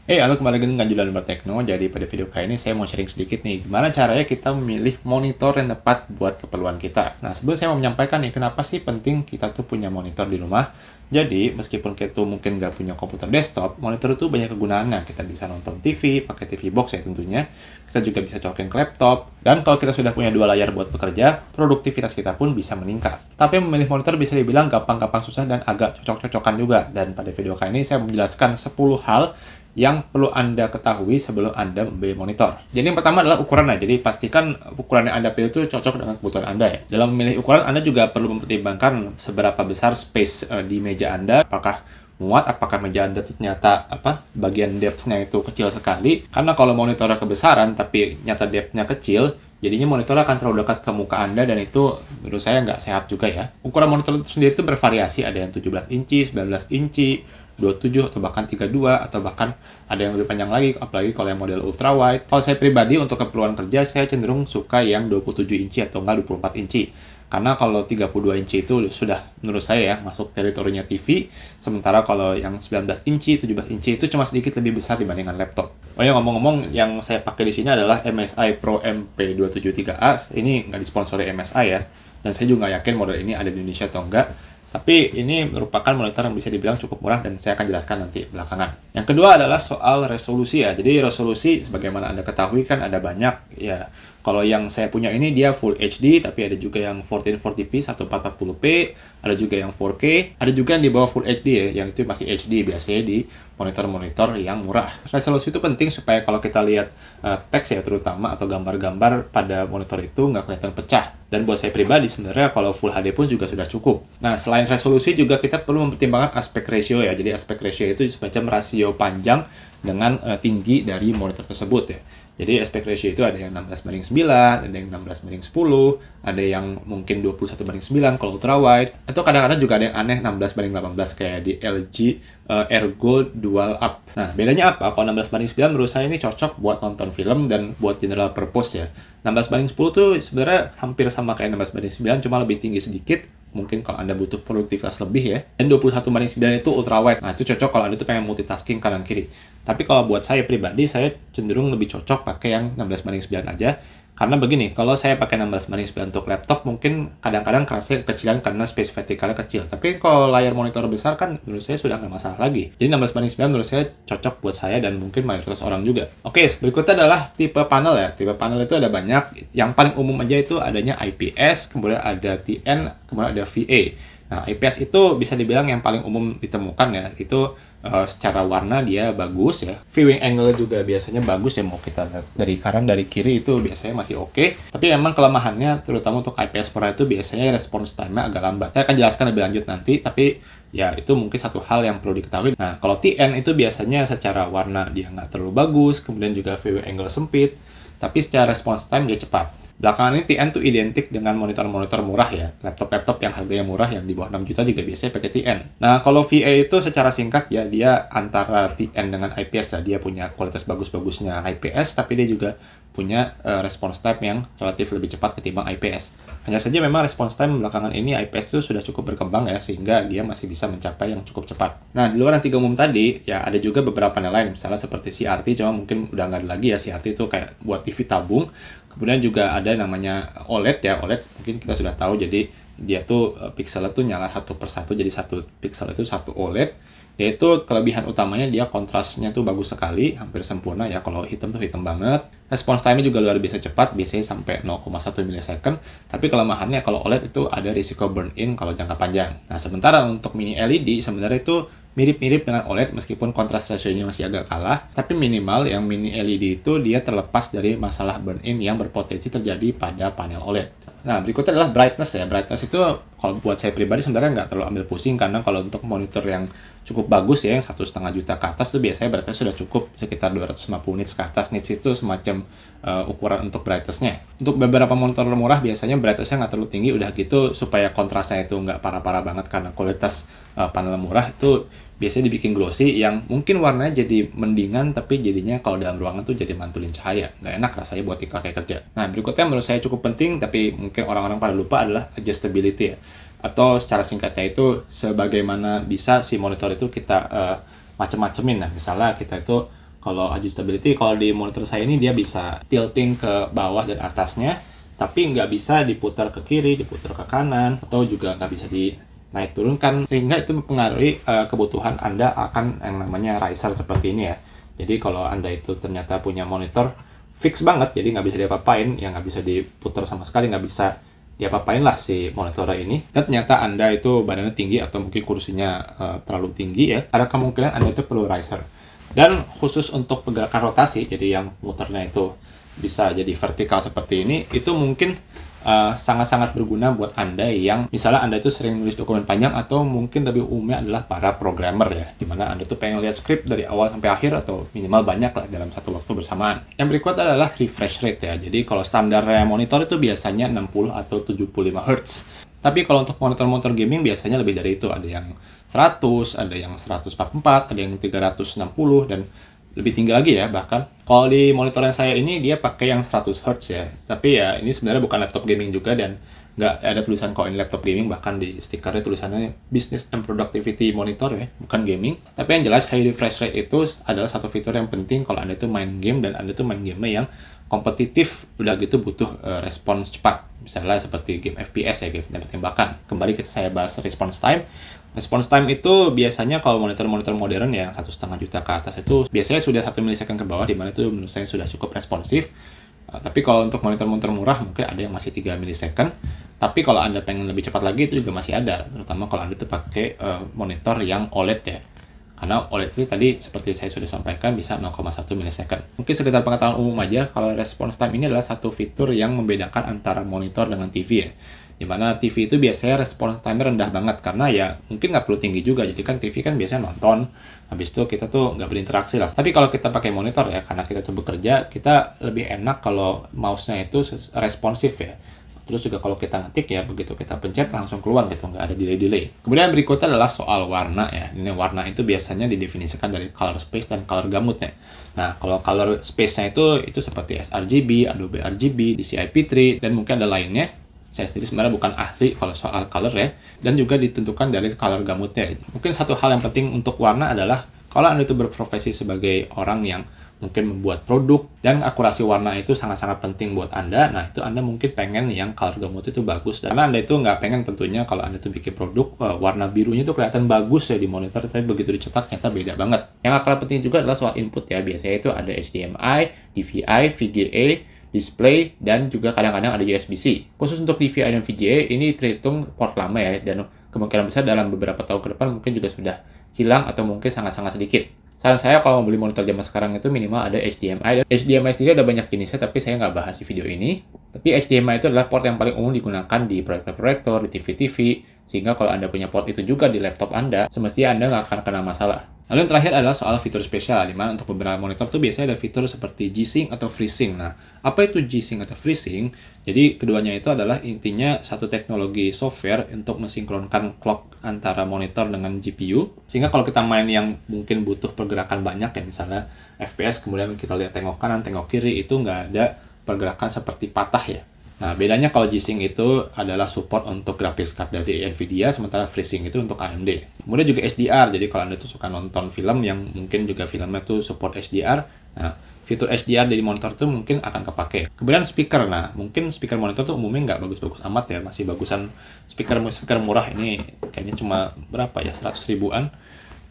Halo, kembali lagi dengan Julian Bertekno. Jadi pada video kali ini saya mau sharing sedikit nih, gimana caranya kita memilih monitor yang tepat buat keperluan kita. Nah, sebelum saya mau menyampaikan nih, kenapa sih penting kita tuh punya monitor di rumah. Jadi, meskipun kita tuh mungkin nggak punya komputer desktop, monitor itu banyak kegunaannya. Kita bisa nonton TV, pakai TV box ya tentunya. Kita juga bisa colokin ke laptop. Dan kalau kita sudah punya dua layar buat bekerja, produktivitas kita pun bisa meningkat. Tapi memilih monitor bisa dibilang gampang-gampang susah dan agak cocok-cocokan juga. Dan pada video kali ini saya menjelaskan 10 hal yang perlu Anda ketahui sebelum Anda membeli monitor. Jadi yang pertama adalah ukurannya. Jadi pastikan ukuran yang Anda pilih itu cocok dengan kebutuhan Anda ya. Dalam memilih ukuran, Anda juga perlu mempertimbangkan seberapa besar space di meja Anda. Apakah muat, apakah meja Anda ternyata bagian depth-nya itu kecil sekali. Karena kalau monitornya kebesaran tapi nyata depth-nya kecil, jadinya monitor akan terlalu dekat ke muka Anda dan itu menurut saya nggak sehat juga ya. Ukuran monitor itu sendiri itu bervariasi, ada yang 17 inci, 19 inci, 27 atau bahkan 32 atau bahkan ada yang lebih panjang lagi, apalagi kalau yang model ultra wide. Kalau saya pribadi untuk keperluan kerja saya cenderung suka yang 27 inci atau enggak 24 inci. Karena kalau 32 inci itu sudah menurut saya ya masuk teritorinya TV, sementara kalau yang 19 inci, 17 inci itu cuma sedikit lebih besar dibandingkan laptop. Oh ya, ngomong-ngomong, yang saya pakai di sini adalah MSI Pro MP273A. Ini nggak disponsori MSI ya, dan saya juga nggak yakin model ini ada di Indonesia atau enggak. Tapi ini merupakan monitor yang bisa dibilang cukup murah dan saya akan jelaskan nanti belakangan. Yang kedua adalah soal resolusi ya. Jadi resolusi sebagaimana Anda ketahui kan ada banyak ya. Kalau yang saya punya ini dia Full HD, tapi ada juga yang 1440p 1440p, ada juga yang 4K, ada juga yang di bawah Full HD ya, yang itu masih HD biasanya di monitor-monitor yang murah. Resolusi itu penting supaya kalau kita lihat teks ya terutama atau gambar-gambar pada monitor itu nggak kelihatan pecah. Dan buat saya pribadi sebenarnya kalau Full HD pun juga sudah cukup. Nah, selain resolusi juga kita perlu mempertimbangkan aspek ratio ya. Jadi aspek ratio itu semacam rasio panjang dengan tinggi dari monitor tersebut ya. Jadi aspek ratio itu ada yang 16:9, ada yang 16:10, ada yang mungkin 21:9 kalau ultra wide, atau kadang-kadang juga ada yang aneh 16:18 kayak di LG Ergo Dual Up. Nah, bedanya apa? Kalau 16:9 menurut saya ini cocok buat nonton film dan buat general purpose ya. 16:10 tuh sebenarnya hampir sama kayak 16:9, cuma lebih tinggi sedikit. Mungkin kalau Anda butuh produktivitas lebih ya. Dan 21:9 itu ultra wide. Nah, itu cocok kalau Anda tuh pengen multitasking kanan kiri. Tapi kalau buat saya pribadi, saya cenderung lebih cocok pakai yang 16:9 aja. Karena begini, kalau saya pakai 16:9 untuk laptop, mungkin kadang-kadang kerasa kecilan karena space vertikalnya kecil. Tapi kalau layar monitor besar kan menurut saya sudah nggak masalah lagi. Jadi 16:9 menurut saya cocok buat saya dan mungkin mayoritas orang juga. Oke, berikutnya adalah tipe panel ya. Tipe panel itu ada banyak. Yang paling umum aja itu adanya IPS, kemudian ada TN, kemudian ada VA. Nah, IPS itu bisa dibilang yang paling umum ditemukan ya. Itu secara warna dia bagus ya. Viewing angle juga biasanya bagus ya, mau kita lihat dari kanan dari kiri itu biasanya masih oke. Tapi memang kelemahannya terutama untuk IPS Pro itu biasanya response time-nya agak lambat. Saya akan jelaskan lebih lanjut nanti, tapi ya itu mungkin satu hal yang perlu diketahui. Nah, kalau TN itu biasanya secara warna dia nggak terlalu bagus, kemudian juga viewing angle sempit, tapi secara response time dia cepat. Belakangan ini TN tuh identik dengan monitor-monitor murah ya. Laptop-laptop yang harganya murah yang di bawah 6 juta juga biasanya pakai TN. Nah, kalau VA itu secara singkat ya, dia antara TN dengan IPS ya. Dia punya kualitas bagus-bagusnya IPS, tapi dia juga punya response time yang relatif lebih cepat ketimbang IPS. Hanya saja memang response time belakangan ini IPS itu sudah cukup berkembang ya, sehingga dia masih bisa mencapai yang cukup cepat. Nah, di luar yang 3 umum tadi, ya ada juga beberapa panel lain, misalnya seperti CRT, cuma mungkin udah nggak ada lagi ya. CRT itu kayak buat TV tabung. Kemudian juga ada namanya OLED ya. OLED mungkin kita sudah tahu, jadi dia tuh pixelnya tuh nyala satu per satu, jadi satu pixel itu satu OLED. Yaitu kelebihan utamanya dia kontrasnya tuh bagus sekali, hampir sempurna ya. Kalau hitam tuh hitam banget. Response time-nya juga luar biasa cepat, biasanya sampai 0,1 milisecond. Tapi kelemahannya kalau OLED itu ada risiko burn-in kalau jangka panjang. Nah, sementara untuk mini LED sebenarnya itu mirip-mirip dengan OLED meskipun kontras rasionya masih agak kalah. Tapi minimal yang mini LED itu dia terlepas dari masalah burn-in yang berpotensi terjadi pada panel OLED. Nah, berikutnya adalah brightness ya. Brightness itu kalau buat saya pribadi sebenarnya nggak terlalu ambil pusing, karena kalau untuk monitor yang cukup bagus ya, yang 1,5 juta ke atas tuh biasanya brightness sudah cukup sekitar 250 nits ke atas. Nits itu semacam ukuran untuk brightness-nya. Untuk beberapa monitor murah biasanya brightness-nya nggak terlalu tinggi, udah gitu supaya kontrasnya itu nggak parah-parah banget karena kualitas panel murah itu biasanya dibikin glossy yang mungkin warnanya jadi mendingan, tapi jadinya kalau dalam ruangan tuh jadi mantulin cahaya. Nggak enak rasanya buat dipakai kerja. Nah, berikutnya menurut saya cukup penting, tapi mungkin orang-orang pada lupa adalah adjustability ya. Atau secara singkatnya itu sebagaimana bisa si monitor itu kita macem-macemin. Nah, misalnya kita itu Kalau adjustability, kalau di monitor saya ini dia bisa tilting ke bawah dan atasnya, tapi nggak bisa diputar ke kiri, diputar ke kanan, atau juga nggak bisa naik turunkan, sehingga itu mempengaruhi kebutuhan Anda akan yang namanya riser seperti ini ya. Jadi kalau Anda itu ternyata punya monitor fix banget, jadi nggak bisa diapa-apain, yang nggak bisa diputar sama sekali, nggak bisa diapa-apain lah si monitor ini, dan ternyata Anda itu badannya tinggi atau mungkin kursinya terlalu tinggi ya, ada kemungkinan Anda itu perlu riser. Dan khusus untuk pergerakan rotasi, jadi yang muternya itu bisa jadi vertikal seperti ini, itu mungkin sangat-sangat berguna buat Anda yang misalnya Anda itu sering nulis dokumen panjang, atau mungkin lebih umumnya adalah para programmer ya, dimana Anda tuh pengen lihat skrip dari awal sampai akhir atau minimal banyak lah dalam satu waktu bersamaan. Yang berikut adalah refresh rate ya. Jadi kalau standarnya monitor itu biasanya 60 atau 75 Hz. Tapi kalau untuk monitor-monitor gaming biasanya lebih dari itu, ada yang 100, ada yang 144, ada yang 360, dan lebih tinggi lagi ya bahkan. Kalau di monitor yang saya ini dia pakai yang 100 Hz ya. Tapi ya ini sebenarnya bukan laptop gaming juga, dan nggak ada tulisan kalau ini laptop gaming, bahkan di stikernya tulisannya Business and Productivity Monitor ya, bukan gaming. Tapi yang jelas high refresh rate itu adalah satu fitur yang penting kalau Anda itu main game, dan Anda itu main game yang kompetitif, udah gitu butuh respons cepat. Misalnya seperti game FPS ya, game tembak-tembakan. Kembali saya bahas response time. Response time itu biasanya kalau monitor-monitor modern ya 1,5 juta ke atas itu biasanya sudah 1 milisecond ke bawah, dimana itu menurut saya sudah cukup responsif. Tapi kalau untuk monitor-monitor murah mungkin ada yang masih 3 milisecond. Tapi kalau Anda pengen lebih cepat lagi itu juga masih ada, terutama kalau Anda itu pakai monitor yang OLED ya. Karena OLED itu tadi seperti saya sudah sampaikan bisa 0,1 milisecond. Mungkin sekedar pengetahuan umum aja, kalau response time ini adalah satu fitur yang membedakan antara monitor dengan TV ya. Dimana TV itu biasanya response time rendah banget, karena ya mungkin nggak perlu tinggi juga, jadi kan TV kan biasanya nonton, habis itu kita tuh nggak berinteraksi lah. Tapi kalau kita pakai monitor ya, karena kita tuh bekerja, kita lebih enak kalau mouse-nya itu responsif ya. Terus juga kalau kita ngetik ya, begitu kita pencet langsung keluar gitu, nggak ada delay-delay. Kemudian berikutnya adalah soal warna ya. Ini warna itu biasanya didefinisikan dari color space dan color gamutnya. Nah, kalau color space-nya itu seperti sRGB, Adobe RGB, DCI-P3, dan mungkin ada lainnya. Saya sendiri sebenarnya bukan ahli kalau soal color ya, dan juga ditentukan dari color gamutnya. Mungkin satu hal yang penting untuk warna adalah kalau Anda itu berprofesi sebagai orang yang mungkin membuat produk, dan akurasi warna itu sangat-sangat penting buat Anda. Nah, itu Anda mungkin pengen yang color gamut itu bagus, karena Anda itu nggak pengen tentunya kalau Anda itu bikin produk warna birunya itu kelihatan bagus ya di monitor, tapi begitu dicetak ternyata beda banget. Yang akan penting juga adalah soal input ya. Biasanya itu ada HDMI, DVI, VGA, display, dan juga kadang-kadang ada USB-C. Khusus untuk DVI dan VGA ini terhitung port lama ya, dan kemungkinan besar dalam beberapa tahun ke depan mungkin juga sudah hilang atau mungkin sangat-sangat sedikit. Saran saya kalau mau beli monitor zaman sekarang itu minimal ada HDMI. Dan HDMI sendiri ada banyak jenisnya, tapi saya nggak bahas di video ini. Tapi HDMI itu adalah port yang paling umum digunakan di proyektor-proyektor, di TV-TV, sehingga kalau Anda punya port itu juga di laptop Anda, semestinya Anda nggak akan kena masalah. Lalu yang terakhir adalah soal fitur spesial, di mana untuk beberapa monitor tuh biasanya ada fitur seperti G-Sync atau FreeSync. Nah, apa itu G-Sync atau FreeSync? Jadi, keduanya itu adalah intinya satu teknologi software untuk mensinkronkan clock antara monitor dengan GPU. Sehingga kalau kita main yang mungkin butuh pergerakan banyak ya, misalnya FPS, kemudian kita lihat tengok kanan, tengok kiri, itu nggak ada pergerakan seperti patah ya. Nah, bedanya kalau G-Sync itu adalah support untuk graphics card dari Nvidia, sementara FreeSync itu untuk AMD. Kemudian juga HDR, jadi kalau Anda tuh suka nonton film yang mungkin juga filmnya tuh support HDR, nah, fitur HDR dari monitor tuh mungkin akan kepake. Kemudian speaker, nah mungkin speaker monitor tuh umumnya nggak bagus-bagus amat ya, masih bagusan speaker murah ini, kayaknya cuma berapa ya, 100 ribuan.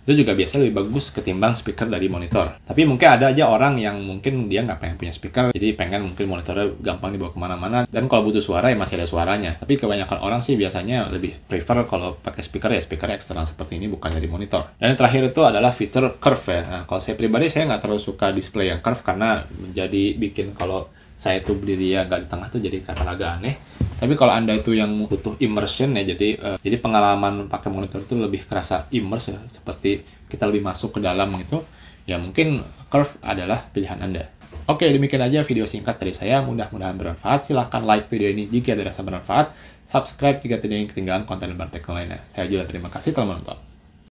Itu juga biasanya lebih bagus ketimbang speaker dari monitor. Tapi mungkin ada aja orang yang mungkin dia nggak pengen punya speaker, jadi pengen mungkin monitornya gampang dibawa kemana-mana, dan kalau butuh suara ya masih ada suaranya. Tapi kebanyakan orang sih biasanya lebih prefer kalau pakai speaker ya speaker eksternal seperti ini, bukan dari monitor. Dan yang terakhir itu adalah fitur curve ya. Nah, kalau saya pribadi saya nggak terlalu suka display yang curve, karena menjadi bikin kalau saya tuh berdiri ya nggak di tengah tuh jadi kelihatan agak aneh. Tapi kalau Anda itu yang butuh immersion ya, jadi pengalaman pakai monitor itu lebih kerasa immerse ya, seperti kita lebih masuk ke dalam gitu, ya mungkin curve adalah pilihan Anda. Oke, demikian aja video singkat dari saya, mudah-mudahan bermanfaat. Silahkan like video ini jika dirasa bermanfaat, subscribe jika tidak ingin ketinggalan konten berteknologi lainnya. Saya juga terima kasih telah menonton.